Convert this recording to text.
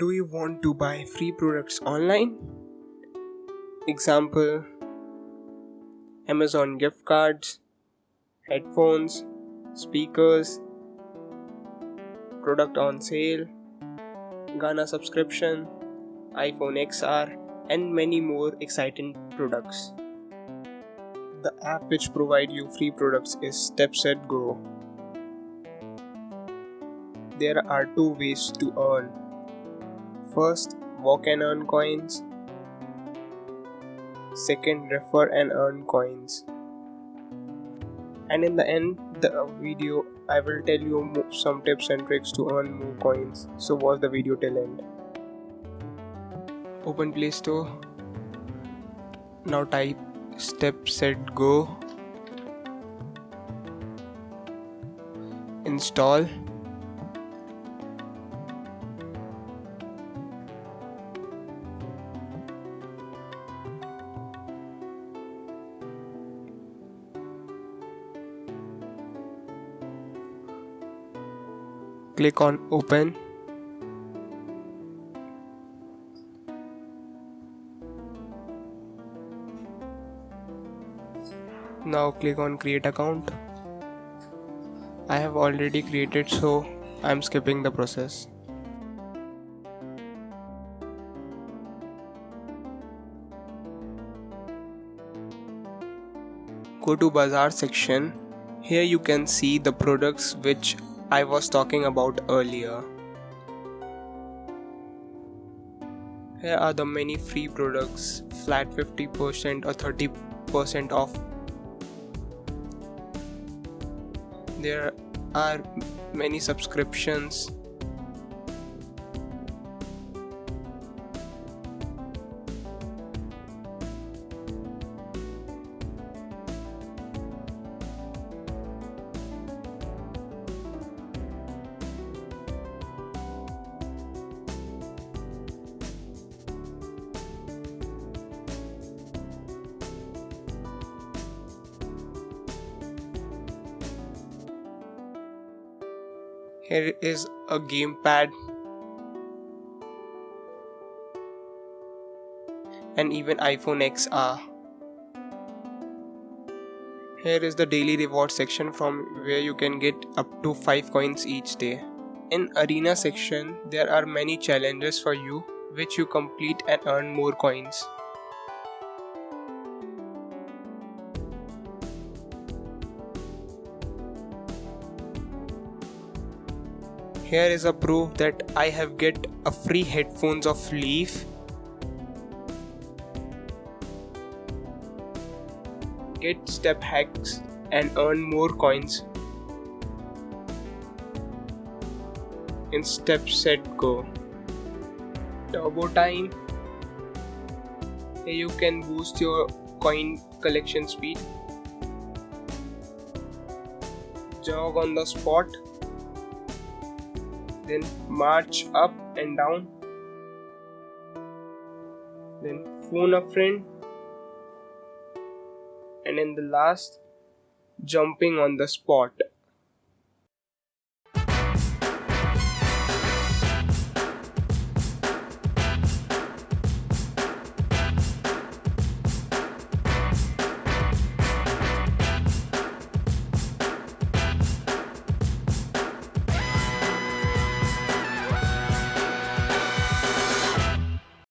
Do you want to buy free products online? Example: Amazon gift cards, headphones, speakers, product on sale, Ghana subscription, iPhone XR, and many more exciting products. The app which provide you free products is StepSetGo. There are two ways to earn. First, walk and earn coins. Second, refer and earn coins. And in the end the video, I will tell you some tips and tricks to earn more coins. So watch the video till end. Open Play Store. Now type StepSetGo. Install. Click on Open. Now click on Create Account. I have already created, so I am skipping the process. Go to Bazaar section. Here you can see the products which I was talking about earlier. Here are the many free products, flat 50% or 30% off. There are many subscriptions. Here is a gamepad and even iPhone XR. Here is the daily reward section from where you can get up to 5 coins each day. In arena section, there are many challenges for you which you complete and earn more coins. Here is a proof that I have get a free headphones of Leaf. Get step hacks and earn more coins in StepSetGo. Turbo time. Here you can boost your coin collection speed. Jog on the spot. Then march up and down. Then phone a friend. And in the last, jumping on the spot.